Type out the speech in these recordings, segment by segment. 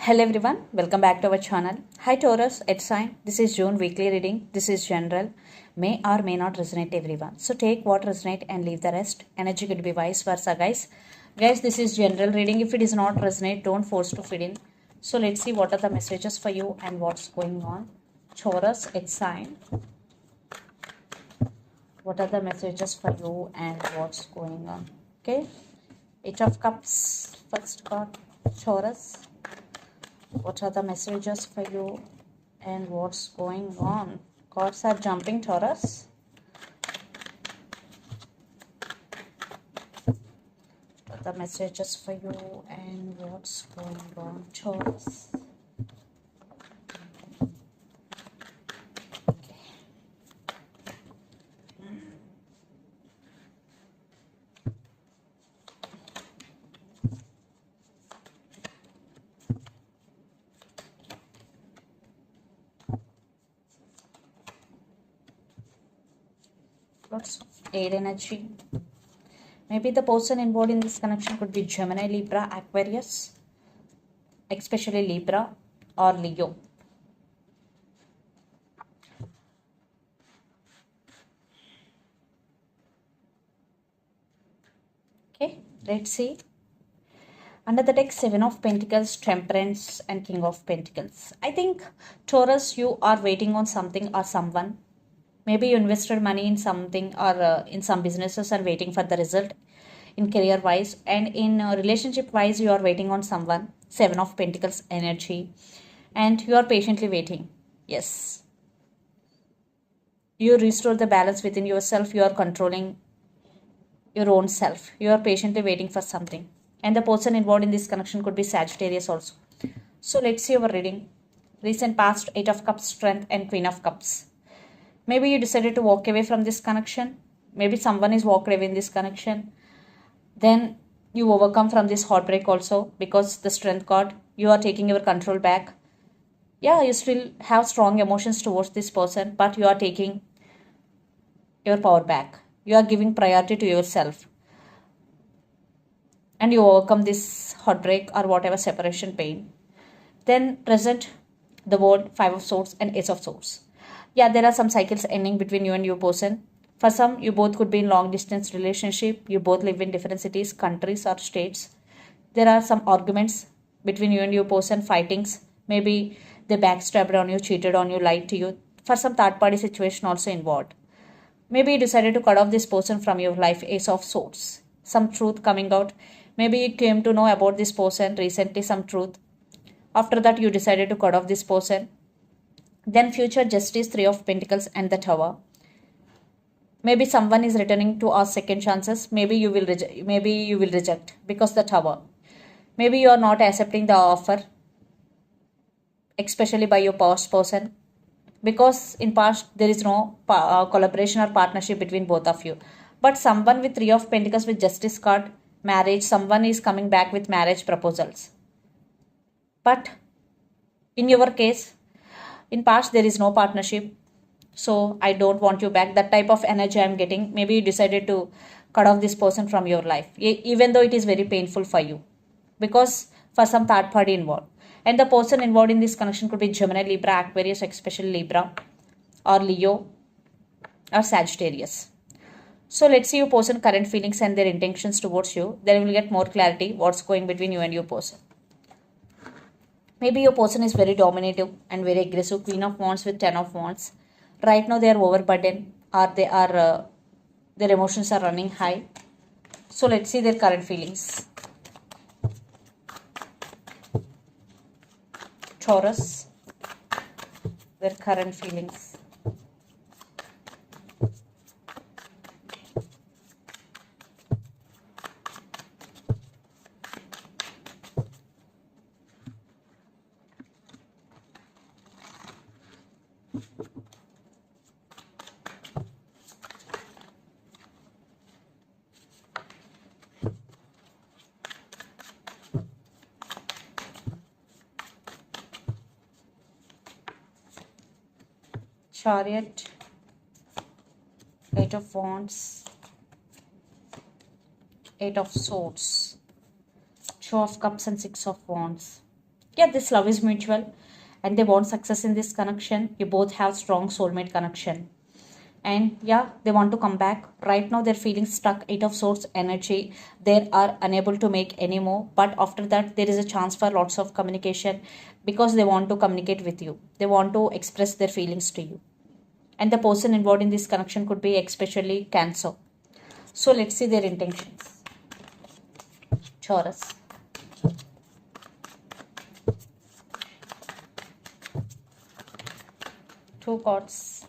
Hello everyone, welcome back to our channel. Hi Taurus, it's sign. This is June weekly reading. This is general. May or may not resonate everyone. So take what resonate and leave the rest. Energy could be vice versa, guys. Guys, this is general reading. If it is not resonate, don't force to fit in. So let's see what are the messages for you and what's going on. Taurus, it's sign. What are the messages for you and what's going on? Okay. Eight of Cups, first card. Taurus. What are the messages for you and what's going on? Cards are jumping, Taurus. What are the messages for you and what's going on, Taurus? Lots of air energy. Maybe the person involved in this connection could be Gemini, Libra, Aquarius, especially Libra or Leo. Okay, let's see. Under the deck, Seven of Pentacles, Temperance, and King of Pentacles. I think, Taurus, you are waiting on something or someone. Maybe you invested money in something or in some businesses and waiting for the result in career wise, and in relationship wise you are waiting on someone. Seven of Pentacles energy, and you are patiently waiting. Yes, you restore the balance within yourself. You are controlling your own self. You are patiently waiting for something, and the person involved in this connection could be Sagittarius also. So let's see our reading. Recent past, Eight of Cups, Strength, and Queen of Cups. Maybe you decided to walk away from this connection. Maybe someone is walked away in this connection. Then you overcome from this heartbreak also, because the Strength card, you are taking your control back. Yeah, you still have strong emotions towards this person, but you are taking your power back. You are giving priority to yourself. And you overcome this heartbreak or whatever separation pain. Then present the word Five of Swords and Ace of Swords. Yeah, there are some cycles ending between you and your person. For some, you both could be in long distance relationship. You both live in different cities, countries, or states. There are some arguments between you and your person, fightings. Maybe they backstabbed on you, cheated on you, lied to you. For some third party situation also involved. Maybe you decided to cut off this person from your life. Ace of Swords. Some truth coming out. Maybe you came to know about this person recently, some truth. After that, you decided to cut off this person. Then future justice, Three of Pentacles, and the Tower. Maybe someone is returning to ask second chances. Maybe you will reject because the Tower. Maybe you are not accepting the offer, especially by your past person, because in past there is no collaboration or partnership between both of you. But someone with Three of Pentacles with Justice card, marriage, someone is coming back with marriage proposals. But in your case, in past there is no partnership, so I don't want you back. That type of energy I'm getting. Maybe you decided to cut off this person from your life, even though it is very painful for you, because for some third party involved. And the person involved in this connection could be Gemini, Libra, Aquarius, especially Libra, or Leo, or Sagittarius. So let's see your person current feelings and their intentions towards you. Then we will get more clarity what's going between you and your person. Maybe your person is very dominative and very aggressive. Queen of Wands with Ten of Wands. Right now they are overburdened, or they are their emotions are running high. So let's see their current feelings. Taurus, their current feelings. Chariot, Eight of Wands, Eight of Swords, Two of Cups, and Six of Wands. Yeah, this love is mutual and they want success in this connection. You both have strong soulmate connection. And yeah, they want to come back. Right now they're feeling stuck, 8 of Swords energy. They are unable to make any more. But after that, there is a chance for lots of communication because they want to communicate with you. They want to express their feelings to you. And the person involved in this connection could be especially Cancer. So let's see their intentions. Taurus. Two cards.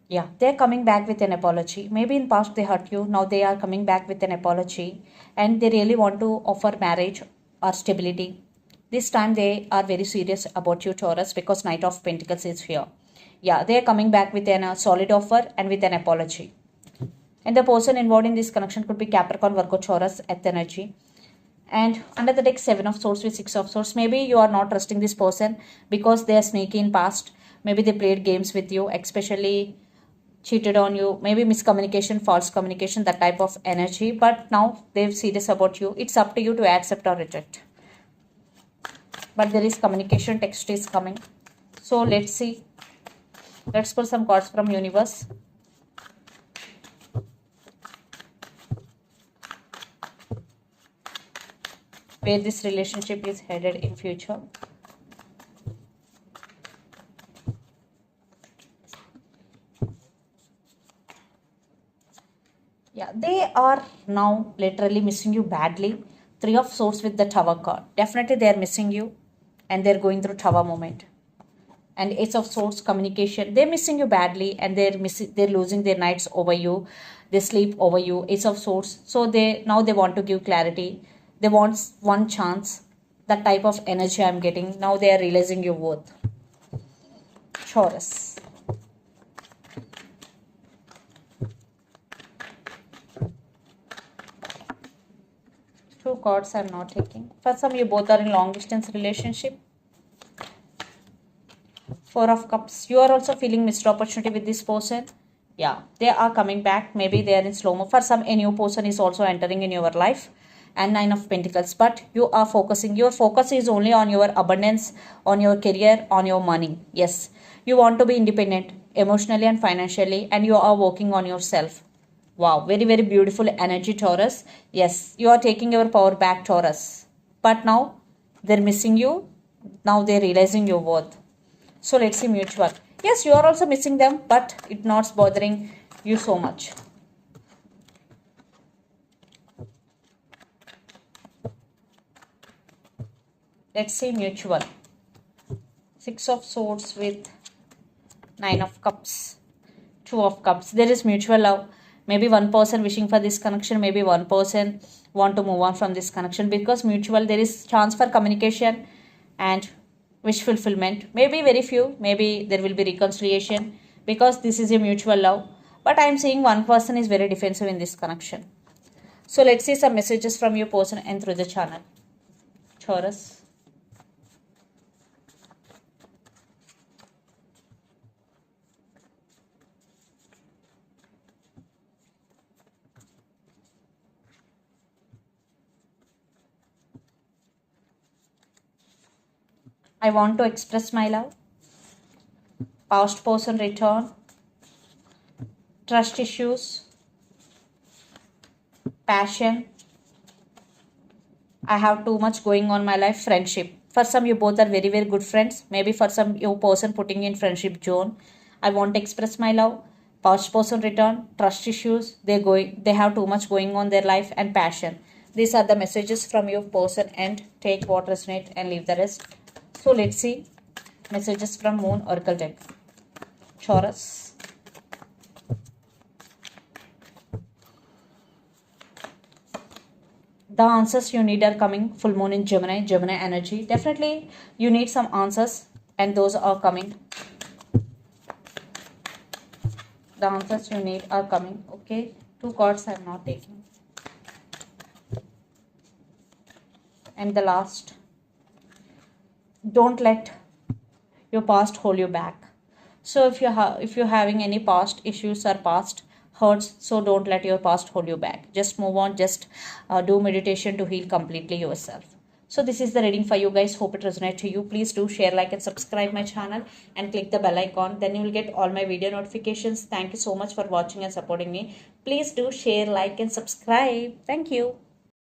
Yeah, they're coming back with an apology. Maybe in past they hurt you. Now they are coming back with an apology and they really want to offer marriage or stability. This time they are very serious about you, Taurus, because Knight of Pentacles is here. Yeah, they are coming back with a solid offer and with an apology. And the person involved in this connection could be Capricorn, Virgo, Taurus, Earth energy. And under the deck, 7 of Swords with 6 of Swords. Maybe you are not trusting this person because they are sneaky in past. Maybe they played games with you, especially cheated on you, maybe miscommunication, false communication, that type of energy. But now they're serious about you. It's up to you to accept or reject. But there is communication, text is coming. So let's see. Let's pull some cards from universe. Where this relationship is headed in future. Yeah, they are now literally missing you badly. 3 of Swords with the Tower card. Definitely they are missing you and they're going through Tower moment. And Ace of Swords communication. They're missing you badly and they're losing their nights over you. They sleep over you. Ace of Swords. So they want to give clarity. They want one chance. That type of energy I'm getting. Now they are realizing your worth. Taurus. Two cards I'm not taking. For some, you both are in long distance relationship. 4 of Cups. You are also feeling missed opportunity with this person. Yeah, they are coming back. Maybe they are in slow mo. For some, a new person is also entering in your life. And 9 of Pentacles. But you are focusing. Your focus is only on your abundance, on your career, on your money. Yes, you want to be independent emotionally and financially, and you are working on yourself. Wow, very, very beautiful energy, Taurus. Yes, you are taking your power back, Taurus. But now they're missing you. Now they're realizing your worth. So let's see mutual. Yes, you are also missing them, but it's not bothering you so much. Let's see mutual. 6 of Swords with 9 of Cups. 2 of Cups. There is mutual love. Maybe one person wishing for this connection. Maybe one person want to move on from this connection because mutual. There is chance for communication and wish fulfillment. Maybe very few. Maybe there will be reconciliation because this is a mutual love. But I am seeing one person is very defensive in this connection. So let's see some messages from your person and through the channel. Taurus. I want to express my love. Past person return. Trust issues. Passion. I have too much going on my life. Friendship. For some, you both are very, very good friends. Maybe for some, your person putting in friendship zone. I want to express my love. Past person return. Trust issues. They have too much going on their life and passion. These are the messages from your person and take what resonates and leave the rest. So let's see messages from Moon Oracle deck. Taurus. The answers you need are coming. Full moon in Gemini, Gemini energy. Definitely you need some answers and those are coming. The answers you need are coming. Okay, 2 cards I am not taking. And the last. Don't let your past hold you back. So if you're having any past issues or past hurts, so don't let your past hold you back. Just move on. Just do meditation to heal completely yourself. So this is the reading for you guys. Hope it resonates to you. Please do share, like, and subscribe my channel and click the bell icon. Then you will get all my video notifications. Thank you so much for watching and supporting me. Please do share, like, and subscribe. Thank you.